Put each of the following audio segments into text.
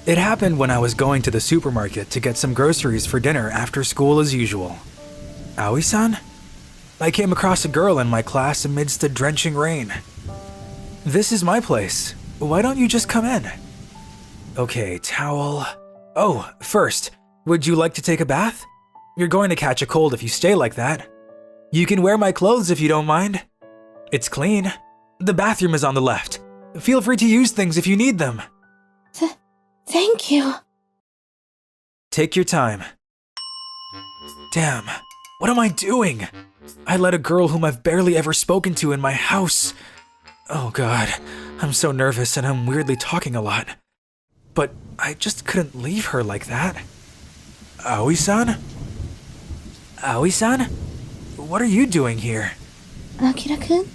It happened when I was going to the supermarket to get some groceries for dinner after school as usual. Aoi-san? I came across a girl in my class amidst the drenching rain. This is my place. Why don't you just come in? Okay, towel. Oh, first, would you like to take a bath? You're going to catch a cold if you stay like that. You can wear my clothes if you don't mind. It's clean. The bathroom is on the left. Feel free to use things if you need them. Thank you. Take your time. Damn, what am I doing? I let a girl whom I've barely ever spoken to in my house. Oh god, I'm so nervous and I'm weirdly talking a lot. But I just couldn't leave her like that. Aoi-san? Aoi-san? What are you doing here? Akira-kun?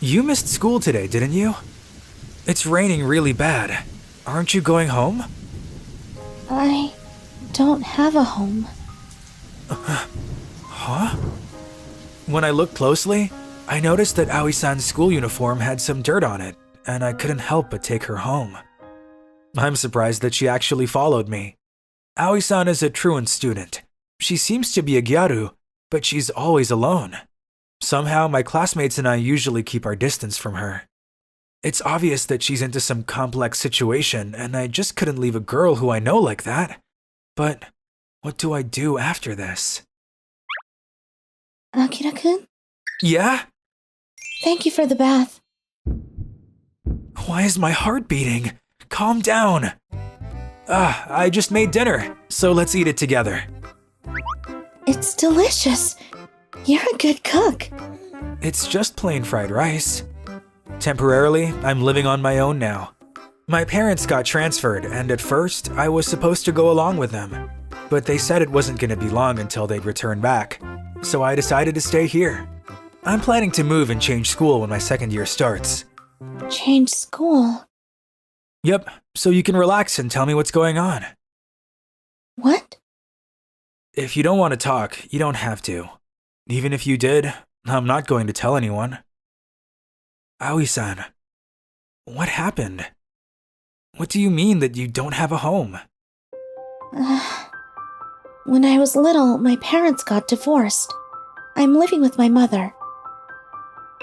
You missed school today, didn't you? It's raining really bad. Aren't you going home? I don't have a home. Huh? When I looked closely, I noticed that Aoi-san's school uniform had some dirt on it, and I couldn't help but take her home. I'm surprised that she actually followed me. Aoi-san is a truant student. She seems to be a gyaru, but she's always alone. Somehow, my classmates and I usually keep our distance from her. It's obvious that she's into some complex situation, and I just couldn't leave a girl who I know like that. But what do I do after this? Akira-kun? Yeah? Thank you for the bath. Why is my heart beating? Calm down. I just made dinner, so let's eat it together. It's delicious. You're a good cook. It's just plain fried rice. Temporarily, I'm living on my own now. My parents got transferred, and at first, I was supposed to go along with them. But they said it wasn't going to be long until they'd return back, so I decided to stay here. I'm planning to move and change school when my second year starts. Change school? Yep, so you can relax and tell me what's going on. What? If you don't want to talk, you don't have to. Even if you did, I'm not going to tell anyone. Aoi-san, what happened? What do you mean that you don't have a home? When I was little, my parents got divorced. I'm living with my mother.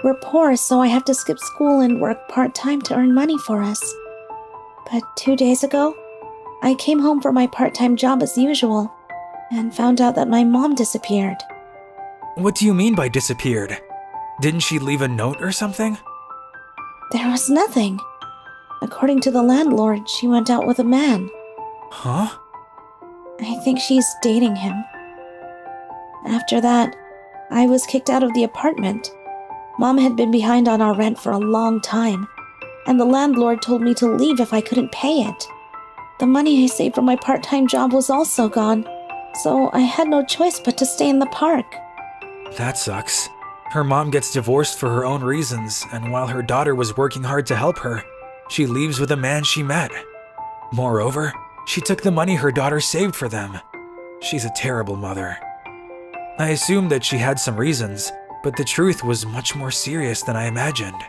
We're poor, so I have to skip school and work part-time to earn money for us. But 2 days ago, I came home from my part-time job as usual and found out that my mom disappeared. What do you mean by disappeared? Didn't she leave a note or something? There was nothing. According to the landlord, she went out with a man. Huh? I think she's dating him. After that, I was kicked out of the apartment. Mom had been behind on our rent for a long time, and the landlord told me to leave if I couldn't pay it. The money I saved from my part-time job was also gone, so I had no choice but to stay in the park. That sucks. Her mom gets divorced for her own reasons, and while her daughter was working hard to help her, she leaves with a man she met. Moreover, she took the money her daughter saved for them. She's a terrible mother. I assumed that she had some reasons, but the truth was much more serious than I imagined.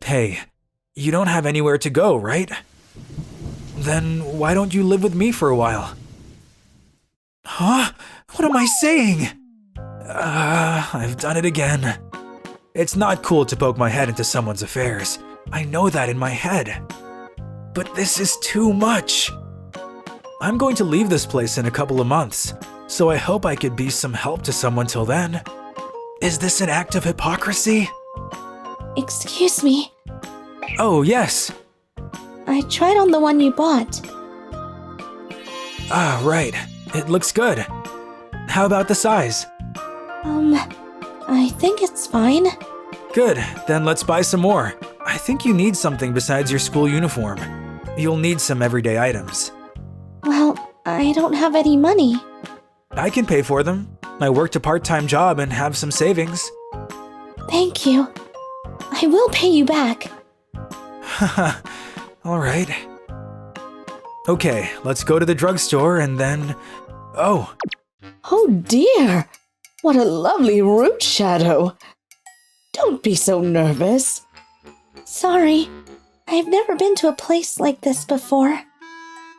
Hey, you don't have anywhere to go, right? Then why don't you live with me for a while? Huh? What am I saying? I've done it again. It's not cool to poke my head into someone's affairs. I know that in my head. But this is too much. I'm going to leave this place in a couple of months, so I hope I could be some help to someone till then. Is this an act of hypocrisy? Excuse me. Oh, yes. I tried on the one you bought. Ah, right. It looks good. How about the size? I think it's fine. Good, then let's buy some more. I think you need something besides your school uniform. You'll need some everyday items. Well, I don't have any money. I can pay for them. I worked a part-time job and have some savings. Thank you. I will pay you back. Haha, all right. Okay, let's go to the drugstore and then... Oh, Oh dear, what a lovely root shadow. Don't be so nervous. Sorry. I I've never been to a place like this before.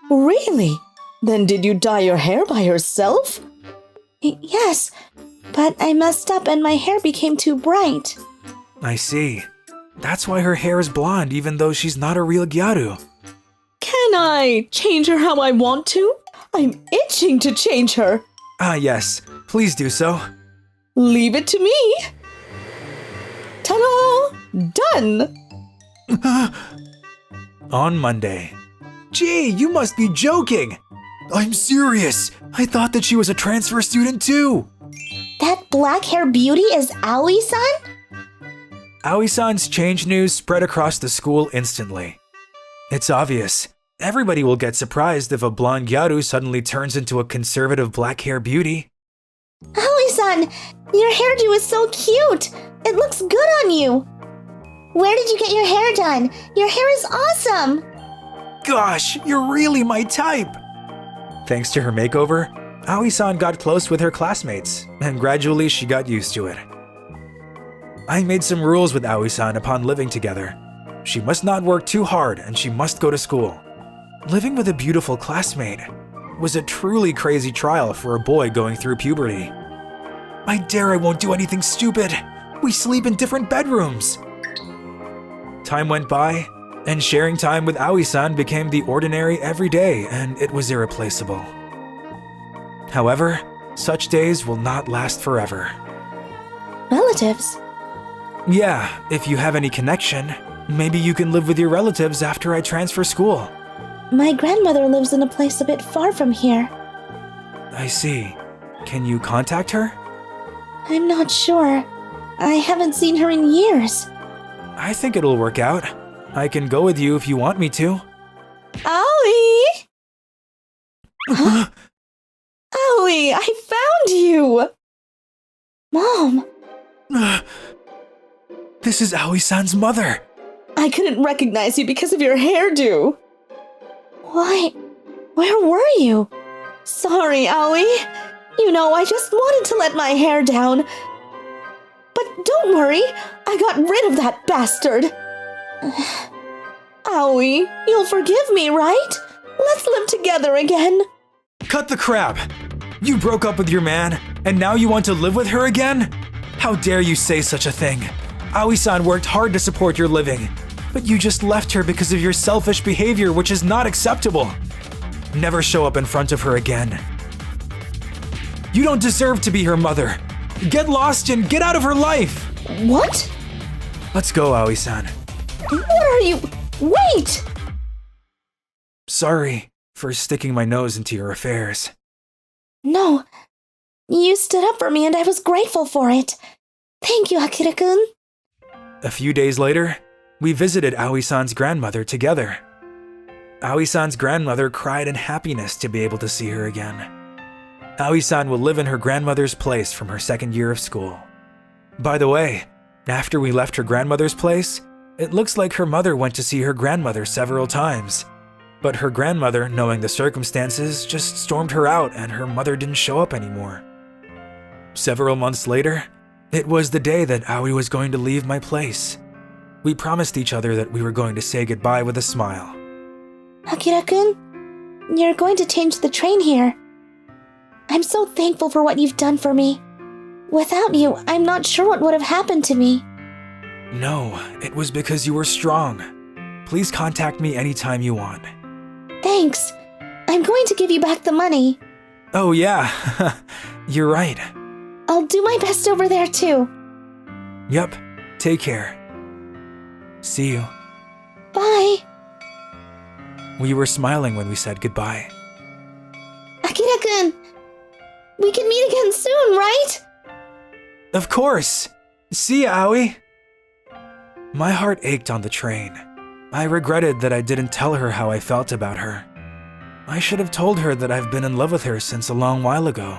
Really? Then did you dye your hair by yourself? Yes, but I messed up and my hair became too bright. I see. That's why her hair is blonde even though she's not a real gyaru. Can I change her how I want to? I'm itching to change her. Ah, yes. Please do so. Leave it to me. Ta-da! Done! On Monday. Gee, you must be joking! I'm serious! I thought that she was a transfer student too! That black hair beauty is Aoi-san? Aoi-san's change news spread across the school instantly. It's obvious. Everybody will get surprised if a blonde gyaru suddenly turns into a conservative black hair beauty. Aoi-san, your hairdo is so cute! It looks good on you! Where did you get your hair done? Your hair is awesome! Gosh, you're really my type! Thanks to her makeover, Aoi-san got close with her classmates, and gradually she got used to it. I made some rules with Aoi-san upon living together. She must not work too hard and she must go to school. Living with a beautiful classmate was a truly crazy trial for a boy going through puberty. I dare I won't do anything stupid! We sleep in different bedrooms! Time went by, and sharing time with Aoi-san became the ordinary everyday, and it was irreplaceable. However, such days will not last forever. Relatives? Yeah, if you have any connection, maybe you can live with your relatives after I transfer school. My grandmother lives in a place a bit far from here. I see. Can you contact her? I'm not sure. I haven't seen her in years. I think it'll work out. I can go with you if you want me to. Aoi! Huh? Aoi, I found you! Mom! This is Aoi-san's mother. I couldn't recognize you because of your hairdo. Why? Where were you? Sorry, Aoi. You know, I just wanted to let my hair down. But don't worry, I got rid of that bastard. Aoi, you'll forgive me, right? Let's live together again. Cut the crap! You broke up with your man, and now you want to live with her again? How dare you say such a thing? Aoi-san worked hard to support your living, but you just left her because of your selfish behavior, which is not acceptable. Never show up in front of her again. You don't deserve to be her mother. Get lost and get out of her life! What? Let's go, Aoi-san. What are you? Wait! Sorry for sticking my nose into your affairs. No. You stood up for me and I was grateful for it. Thank you, Akira-kun. A few days later, we visited Aoi-san's grandmother together. Aoi-san's grandmother cried in happiness to be able to see her again. Aoi-san will live in her grandmother's place from her second year of school. By the way, after we left her grandmother's place, it looks like her mother went to see her grandmother several times. But her grandmother, knowing the circumstances, just stormed her out and her mother didn't show up anymore. Several months later, it was the day that Aoi was going to leave my place. We promised each other that we were going to say goodbye with a smile. Akira-kun, you're going to change the train here. I'm so thankful for what you've done for me. Without you, I'm not sure what would have happened to me. No, it was because you were strong. Please contact me anytime you want. Thanks. I'm going to give you back the money. Oh yeah, you're right. I'll do my best over there too. Yep, take care. See you. Bye. We were smiling when we said goodbye. Akira-kun, we can meet again soon, right? Of course! See ya, Aoi! My heart ached on the train. I regretted that I didn't tell her how I felt about her. I should have told her that I've been in love with her since a long while ago.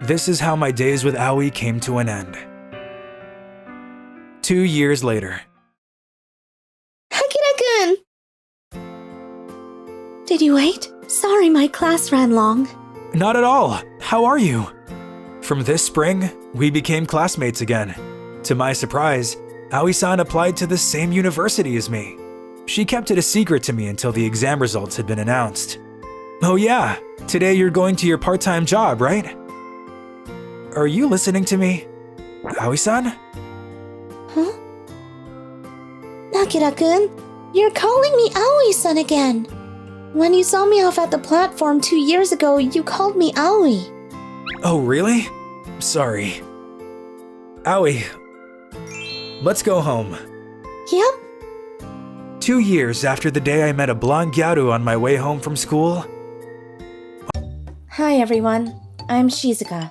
This is how my days with Aoi came to an end. 2 years later. Akira-kun! Did you wait? Sorry, my class ran long. Not at all. How are you? From this spring, we became classmates again. To my surprise, Aoi-san applied to the same university as me. She kept it a secret to me until the exam results had been announced. Oh yeah, today you're going to your part-time job, right? Are you listening to me? Aoi-san? Huh? Akira-kun, you're calling me Aoi-san again. When you saw me off at the platform 2 years ago, you called me Aoi. Oh really? Sorry. Aoi, let's go home. Yep. 2 years after the day I met a blonde gyaru on my way home from school. Hi everyone, I'm Shizuka.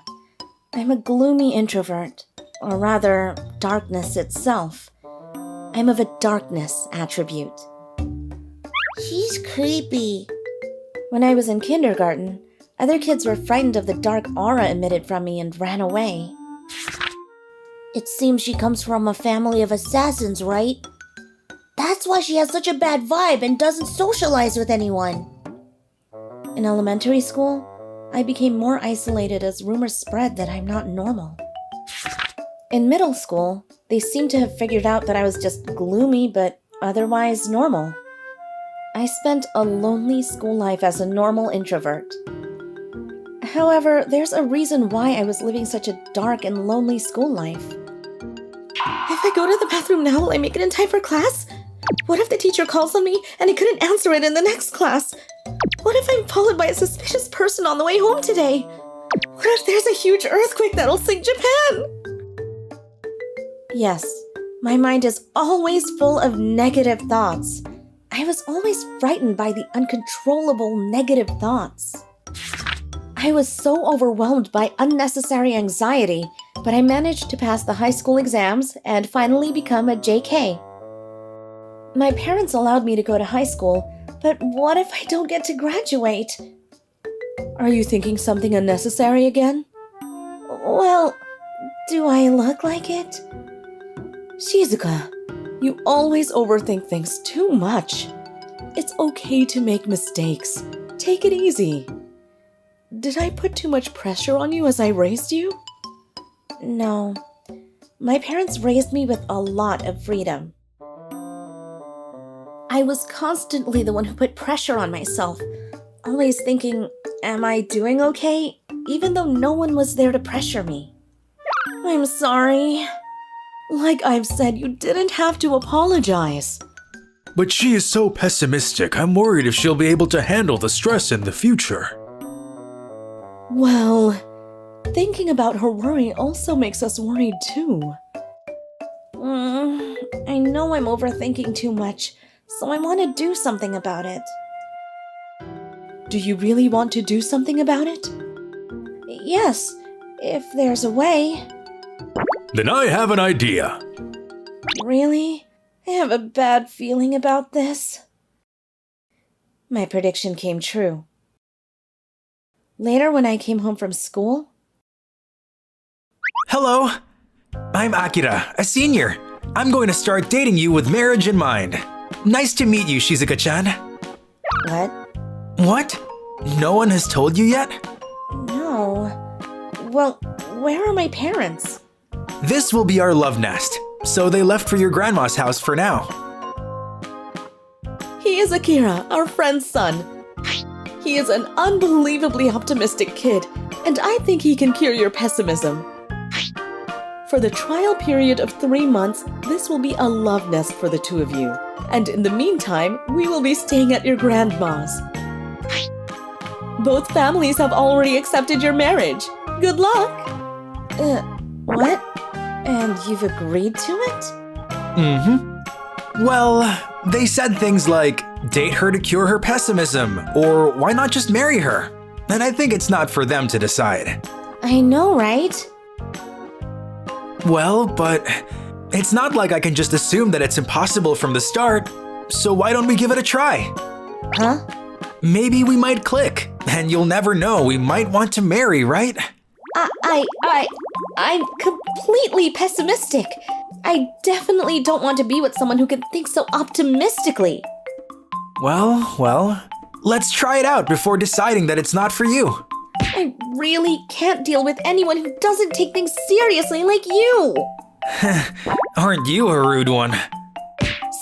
I'm a gloomy introvert, or rather, darkness itself. I'm of a darkness attribute. She's creepy. When I was in kindergarten, other kids were frightened of the dark aura emitted from me and ran away. It seems she comes from a family of assassins, right? That's why she has such a bad vibe and doesn't socialize with anyone. In elementary school, I became more isolated as rumors spread that I'm not normal. In middle school, they seemed to have figured out that I was just gloomy but otherwise normal. I spent a lonely school life as a normal introvert. However, there's a reason why I was living such a dark and lonely school life. If I go to the bathroom now, will I make it in time for class? What if the teacher calls on me and I couldn't answer it in the next class? What if I'm followed by a suspicious person on the way home today? What if there's a huge earthquake that'll sink Japan? Yes, my mind is always full of negative thoughts. I was always frightened by the uncontrollable negative thoughts. I was so overwhelmed by unnecessary anxiety, but I managed to pass the high school exams and finally become a JK. My parents allowed me to go to high school, but what if I don't get to graduate? Are you thinking something unnecessary again? Well, do I look like it? Shizuka, you always overthink things too much. It's okay to make mistakes. Take it easy. Did I put too much pressure on you as I raised you? No. My parents raised me with a lot of freedom. I was constantly the one who put pressure on myself, always thinking, am I doing okay? Even though no one was there to pressure me. I'm sorry. Like I've said, you didn't have to apologize. But she is so pessimistic, I'm worried if she'll be able to handle the stress in the future. Well, thinking about her worry also makes us worried too. I know I'm overthinking too much, so I want to do something about it. Do you really want to do something about it? Yes, if there's a way. Then I have an idea. Really? I have a bad feeling about this. My prediction came true. Later, when I came home from school... Hello, I'm Akira, a senior. I'm going to start dating you with marriage in mind. Nice to meet you, Shizuka-chan. What? What? No one has told you yet? No. Well, where are my parents? This will be our love nest, so they left for your grandma's house for now. He is Akira, our friend's son. He is an unbelievably optimistic kid, and I think he can cure your pessimism. For the trial period of 3 months, this will be a love nest for the two of you. And in the meantime, we will be staying at your grandma's. Both families have already accepted your marriage. Good luck! What? And you've agreed to it? Mm-hmm. Well, they said things like, date her to cure her pessimism, or why not just marry her? And I think it's not for them to decide. I know, right? Well, but it's not like I can just assume that it's impossible from the start, so why don't we give it a try? Huh? Maybe we might click, and you'll never know, we might want to marry, right? I'm completely pessimistic. I definitely don't want to be with someone who can think so optimistically. Well, let's try it out before deciding that it's not for you. I really can't deal with anyone who doesn't take things seriously like you. Aren't you a rude one?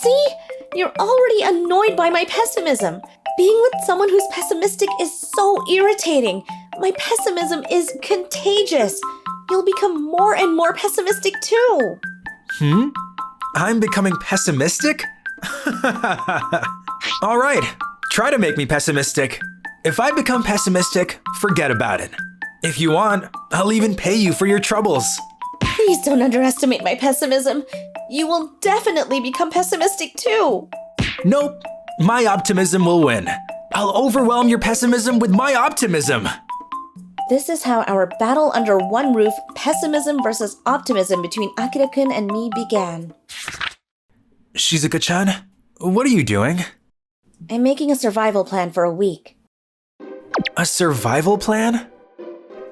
See? You're already annoyed by my pessimism. Being with someone who's pessimistic is so irritating. My pessimism is contagious. You'll become more and more pessimistic too. I'm becoming pessimistic? All right, try to make me pessimistic. If I become pessimistic, forget about it. If you want, I'll even pay you for your troubles. Please don't underestimate my pessimism. You will definitely become pessimistic too. Nope, my optimism will win. I'll overwhelm your pessimism with my optimism. This is how our battle under one roof, pessimism versus optimism between Akira-kun and me began. Shizuka-chan, what are you doing? I'm making a survival plan for a week. A survival plan?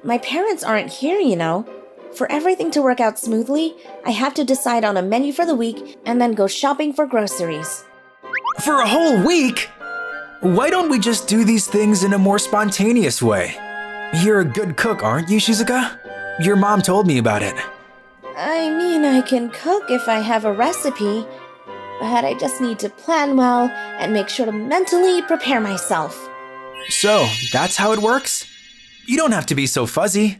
My parents aren't here, you know. For everything to work out smoothly, I have to decide on a menu for the week and then go shopping for groceries. For a whole week? Why don't we just do these things in a more spontaneous way? You're a good cook, aren't you, Shizuka? Your mom told me about it. I mean, I can cook if I have a recipe, but I just need to plan well and make sure to mentally prepare myself. So, that's how it works? You don't have to be so fuzzy.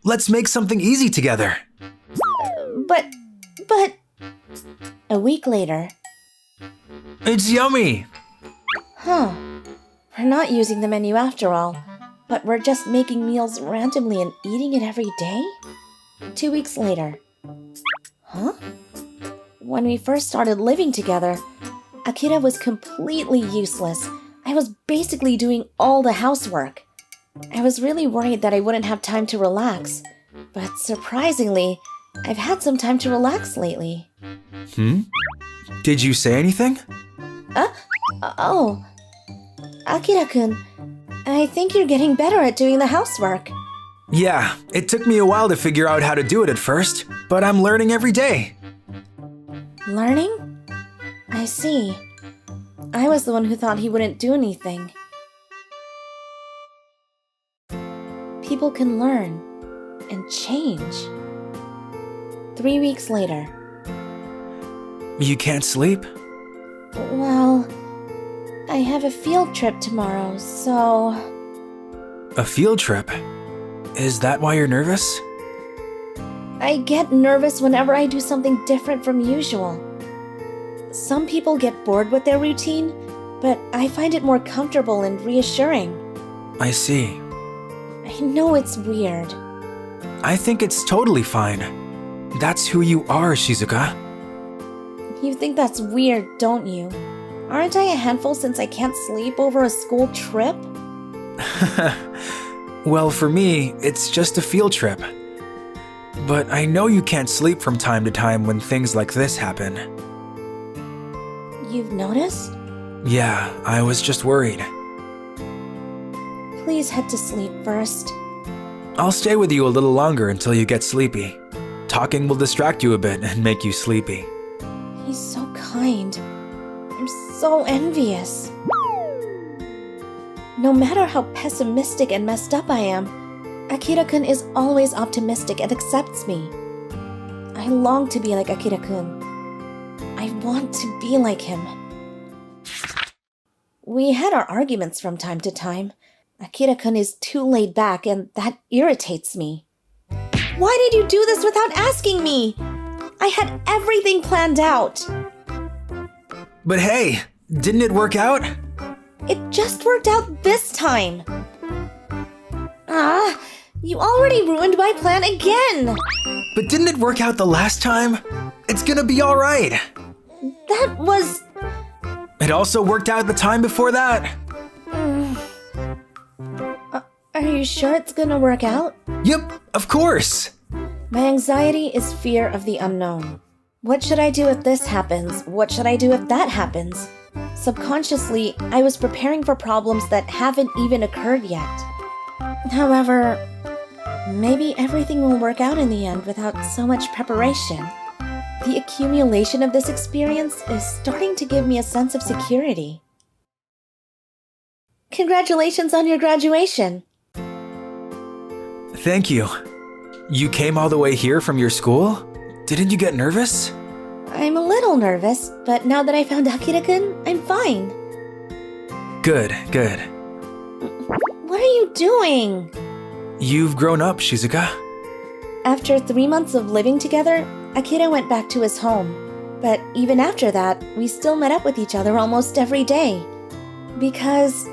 Let's make something easy together. But... A week later. It's yummy! Huh. We're not using the menu after all, but we're just making meals randomly and eating it every day? 2 weeks later. Huh? When we first started living together, Akira was completely useless. I was basically doing all the housework. I was really worried that I wouldn't have time to relax, but surprisingly, I've had some time to relax lately. Did you say anything? Oh. Akira-kun, I think you're getting better at doing the housework. Yeah, it took me a while to figure out how to do it at first, but I'm learning every day. Learning? I see. I was the one who thought he wouldn't do anything. People can learn and change. 3 weeks later. You can't sleep? Well, I have a field trip tomorrow, so... A field trip? Is that why you're nervous? I get nervous whenever I do something different from usual. Some people get bored with their routine, but I find it more comfortable and reassuring. I see. I know it's weird. I think it's totally fine. That's who you are, Shizuka. You think that's weird, don't you? Aren't I a handful since I can't sleep over a school trip? Well, for me, it's just a field trip. But I know you can't sleep from time to time when things like this happen. You've noticed? Yeah, I was just worried. Please head to sleep first. I'll stay with you a little longer until you get sleepy. Talking will distract you a bit and make you sleepy. He's so kind. I'm so envious. No matter how pessimistic and messed up I am, Akira-kun is always optimistic and accepts me. I long to be like Akira-kun. I want to be like him. We had our arguments from time to time. Akira-kun is too laid back and that irritates me. Why did you do this without asking me? I had everything planned out. But hey, didn't it work out? It just worked out this time. You already ruined my plan again. But didn't it work out the last time? It's gonna be alright. That was... It also worked out the time before that. Are you sure it's gonna work out? Yep, of course. My anxiety is fear of the unknown. What should I do if this happens? What should I do if that happens? Subconsciously, I was preparing for problems that haven't even occurred yet. However, maybe everything will work out in the end without so much preparation. The accumulation of this experience is starting to give me a sense of security. Congratulations on your graduation! Thank you. You came all the way here from your school? Didn't you get nervous? I I'm a little nervous, but now that I found Akira-kun, I'm fine. Good, good. What are you doing? You've grown up, Shizuka. After 3 months of living together, Akira went back to his home. But even after that, we still met up with each other almost every day. Because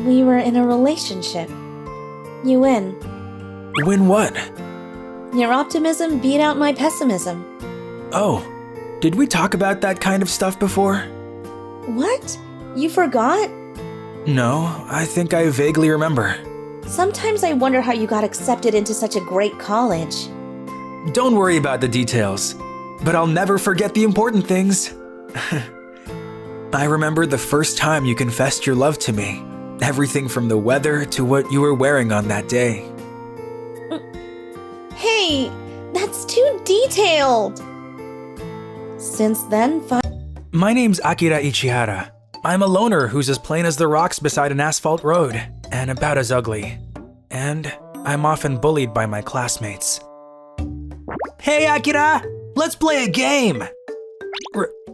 we were in a relationship. You win. Win what? Your optimism beat out my pessimism. Oh, did we talk about that kind of stuff before? What? You forgot? No, I think I vaguely remember. Sometimes I wonder how you got accepted into such a great college. Don't worry about the details, but I'll never forget the important things. I remember the first time you confessed your love to me. Everything from the weather to what you were wearing on that day. Hey, that's too detailed! Since then, My name's Akira Ichihara. I'm a loner who's as plain as the rocks beside an asphalt road, and about as ugly. And I'm often bullied by my classmates. Hey Akira! Let's play a game!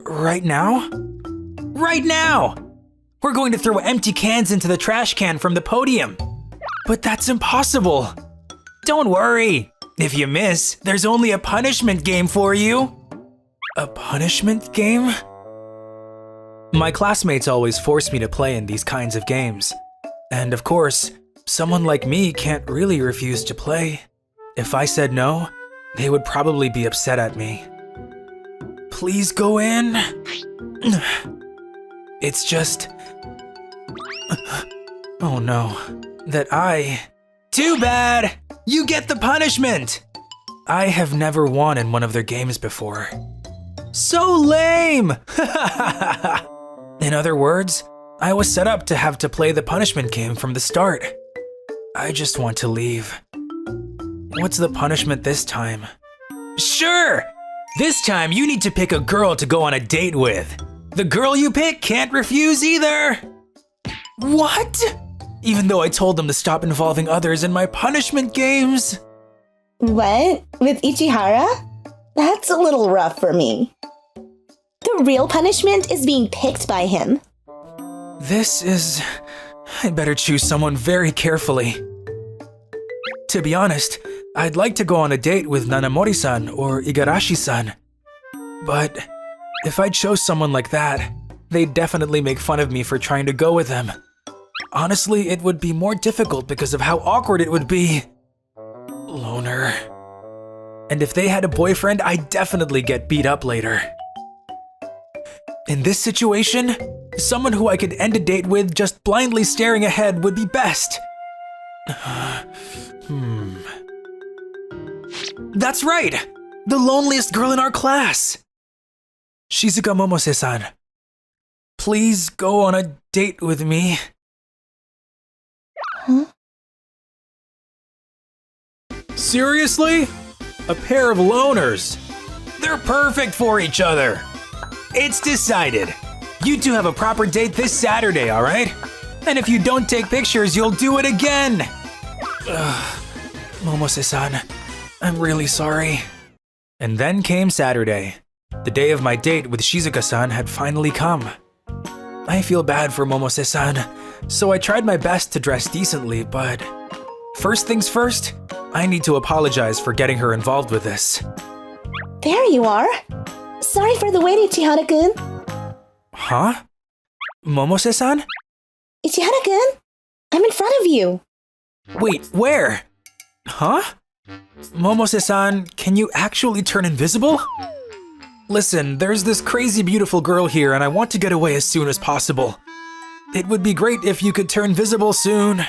Right now? Right now! We're going to throw empty cans into the trash can from the podium. But that's impossible. Don't worry. If you miss, there's only a punishment game for you. A punishment game? My classmates always force me to play in these kinds of games. And of course, someone like me can't really refuse to play. If I said no, they would probably be upset at me. Please go in. It's just... Oh no, Too bad! You get the punishment! I have never won in one of their games before. So lame! In other words, I was set up to have to play the punishment game from the start. I just want to leave. What's the punishment this time? Sure! This time you need to pick a girl to go on a date with. The girl you pick can't refuse either! What? Even though I told them to stop involving others in my punishment games. What? With Ichihara? That's a little rough for me. The real punishment is being picked by him. I better choose someone very carefully. To be honest, I'd like to go on a date with Nanamori-san or Igarashi-san. But if I chose someone like that, they'd definitely make fun of me for trying to go with them. Honestly, it would be more difficult because of how awkward it would be. Loner. And if they had a boyfriend, I'd definitely get beat up later. In this situation, someone who I could end a date with just blindly staring ahead would be best. That's right! The loneliest girl in our class! Shizuka Momose-san. Please go on a date with me. Huh? Seriously? A pair of loners. They're perfect for each other. It's decided. You two have a proper date this Saturday, alright? And if you don't take pictures, you'll do it again. Momose-san, I'm really sorry. And then came Saturday. The day of my date with Shizuka-san had finally come. I feel bad for Momose-san, so I tried my best to dress decently, but first things first, I need to apologize for getting her involved with this. There you are. Sorry for the wait, Ichihara-kun. Huh? Momose-san? Ichihara-kun, I'm in front of you. Wait, where? Huh? Momose-san, can you actually turn invisible? Listen, there's this crazy beautiful girl here and I want to get away as soon as possible. It would be great if you could turn visible soon.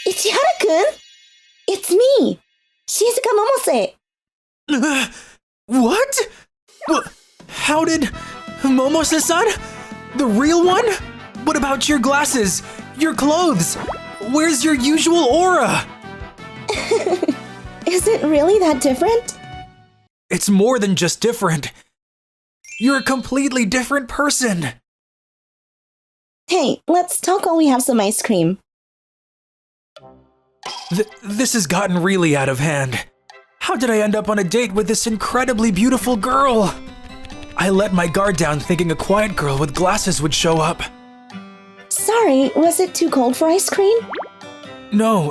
Ichihara-kun? It's me, Shizuka Momose. What? How did... Momose-san? The real one? What about your glasses? Your clothes? Where's your usual aura? Is it really that different? It's more than just different. You're a completely different person. Hey, let's talk while we have some ice cream. This has gotten really out of hand. How did I end up on a date with this incredibly beautiful girl? I let my guard down thinking a quiet girl with glasses would show up. Sorry, was it too cold for ice cream? No,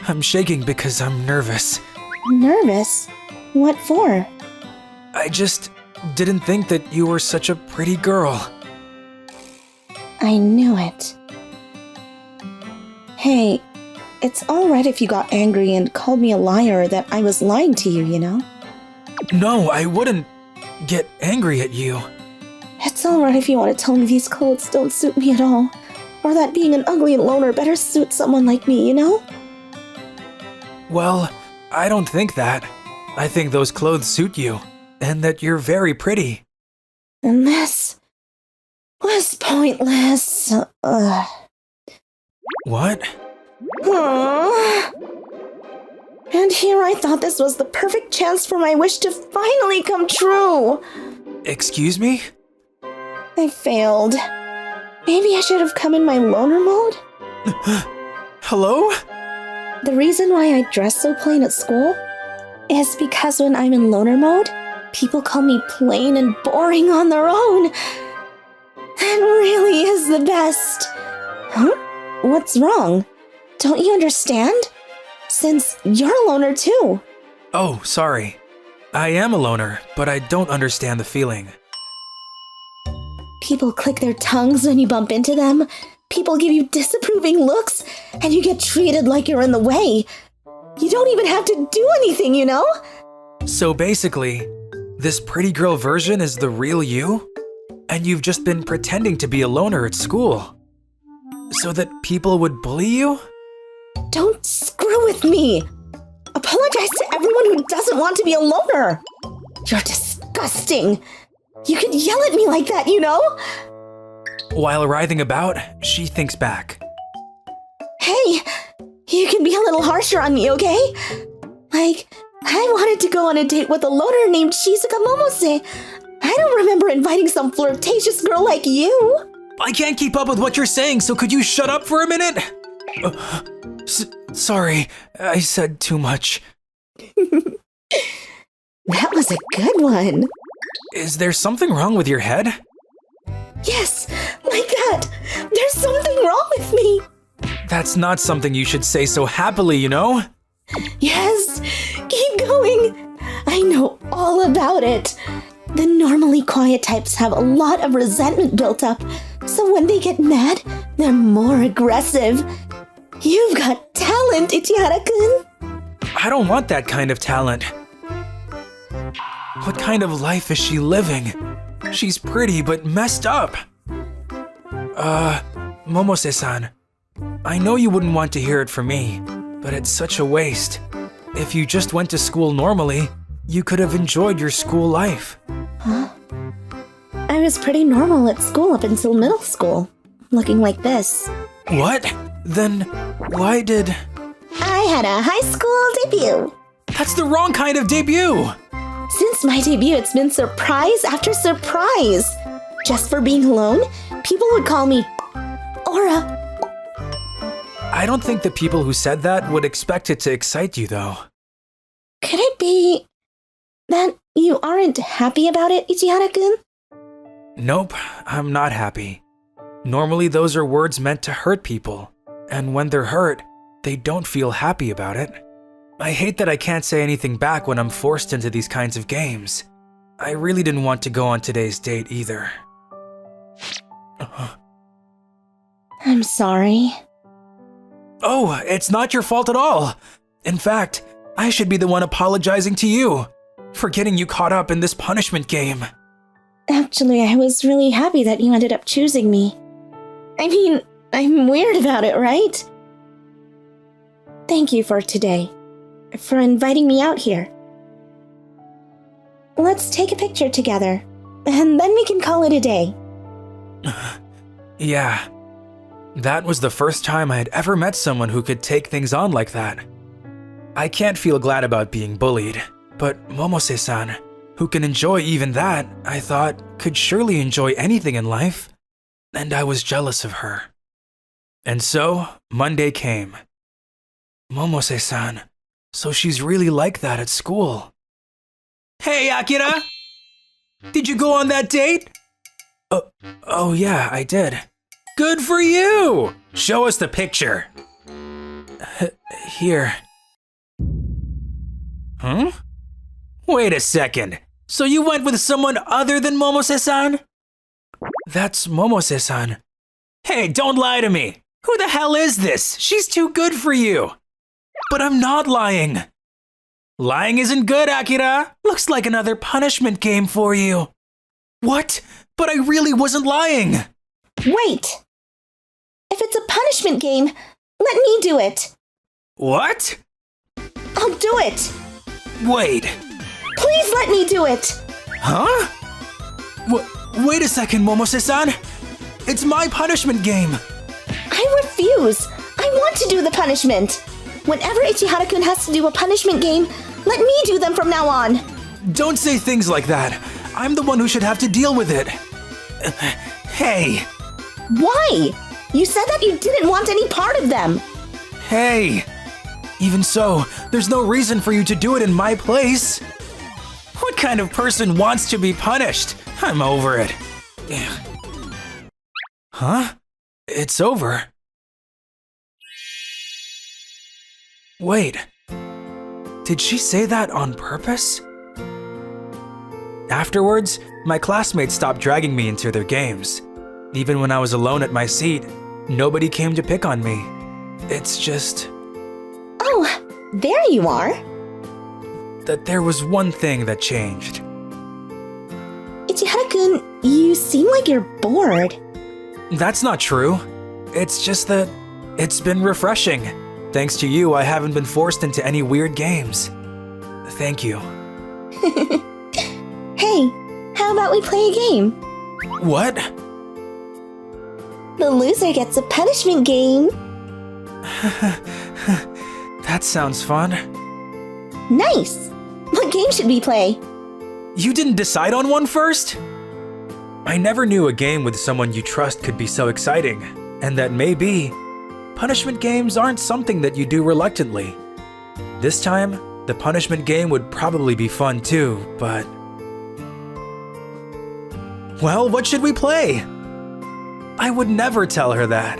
I'm shaking because I'm nervous. Nervous? What for? I just didn't think that you were such a pretty girl. I knew it. Hey, it's alright if you got angry and called me a liar or that I was lying to you, you know? No, I wouldn't get angry at you. It's alright if you want to tell me these clothes don't suit me at all. Or that being an ugly loner better suit someone like me, you know? Well, I don't think that. I think those clothes suit you, and that you're very pretty. And this was pointless. What? Aww. And here I thought this was the perfect chance for my wish to finally come true. Excuse me? I failed. Maybe I should have come in my loner mode? Hello? The reason why I dress so plain at school is because when I'm in loner mode, people call me plain and boring on their own. That really is the best. Huh? What's wrong? Don't you understand? Since you're a loner too. Oh, sorry. I am a loner, but I don't understand the feeling. People click their tongues when you bump into them. People give you disapproving looks, and you get treated like you're in the way. You don't even have to do anything, you know? So basically, this pretty girl version is the real you? And you've just been pretending to be a loner at school? So that people would bully you? Don't screw with me! Apologize to everyone who doesn't want to be a loner! You're disgusting! You could yell at me like that, you know? While writhing about, she thinks back. Hey, you can be a little harsher on me, okay? Like, I wanted to go on a date with a loner named Shizuka Momose. I don't remember inviting some flirtatious girl like you. I can't keep up with what you're saying, so could you shut up for a minute? Sorry, I said too much. That was a good one. Is there something wrong with your head? Yes, like that. There's something wrong with me. That's not something you should say so happily, you know? Yes, keep going. I know all about it. The normally quiet types have a lot of resentment built up, so when they get mad, they're more aggressive. You've got talent, Ichihara-kun. I don't want that kind of talent. What kind of life is she living? She's pretty but messed up. Momose-san, I know you wouldn't want to hear it from me, but it's such a waste. If you just went to school normally, you could have enjoyed your school life. Huh? I was pretty normal at school up until middle school, looking like this. What? Then why did... I had a high school debut. That's the wrong kind of debut! Since my debut, it's been surprise after surprise. Just for being alone, people would call me Aura. I don't think the people who said that would expect it to excite you, though. Could it be that you aren't happy about it, Ichihara-kun? Nope, I'm not happy. Normally those are words meant to hurt people, and when they're hurt, they don't feel happy about it. I hate that I can't say anything back when I'm forced into these kinds of games. I really didn't want to go on today's date either. I'm sorry. Oh, it's not your fault at all. In fact, I should be the one apologizing to you for getting you caught up in this punishment game. Actually, I was really happy that you ended up choosing me. I mean, I'm weird about it, right? Thank you for today, for inviting me out here. Let's take a picture together, and then we can call it a day. Yeah, that was the first time I had ever met someone who could take things on like that. I can't feel glad about being bullied, but Momose-san, who can enjoy even that, I thought, could surely enjoy anything in life. And I was jealous of her. And so, Monday came. Momose-san, So she's really like that at school. Hey, Akira! Did you go on that date? Oh yeah, I did. Good for you! Show us the picture. Here. Huh? Wait a second. So you went with someone other than Momose-san? That's Momose-san. Hey, don't lie to me. Who the hell is this? She's too good for you. But I'm not lying. Lying isn't good, Akira. Looks like another punishment game for you. What? But I really wasn't lying. Wait! If it's a punishment game, let me do it. What? I'll do it. Wait. Please let me do it. Huh? Wait a second, Momose-san. It's my punishment game. I refuse. I want to do the punishment. Whenever Ichihara-kun has to do a punishment game, let me do them from now on. Don't say things like that. I'm the one who should have to deal with it. Hey. Why? You said that you didn't want any part of them. Hey. Even so, there's no reason for you to do it in my place. What kind of person wants to be punished? I'm over it. Huh? It's over. Wait. Did she say that on purpose? Afterwards, my classmates stopped dragging me into their games. Even when I was alone at my seat, nobody came to pick on me. It's just Oh, there you are. that there was one thing that changed. Ichihara-kun, you seem like you're bored. That's not true. It's just that it's been refreshing. Thanks to you, I haven't been forced into any weird games. Thank you. Hey, how about we play a game? What? The loser gets a punishment game. That sounds fun. Nice. What game should we play? You didn't decide on one first? I never knew a game with someone you trust could be so exciting, and that maybe punishment games aren't something that you do reluctantly. This time, the punishment game would probably be fun too, but... Well, what should we play? I would never tell her that.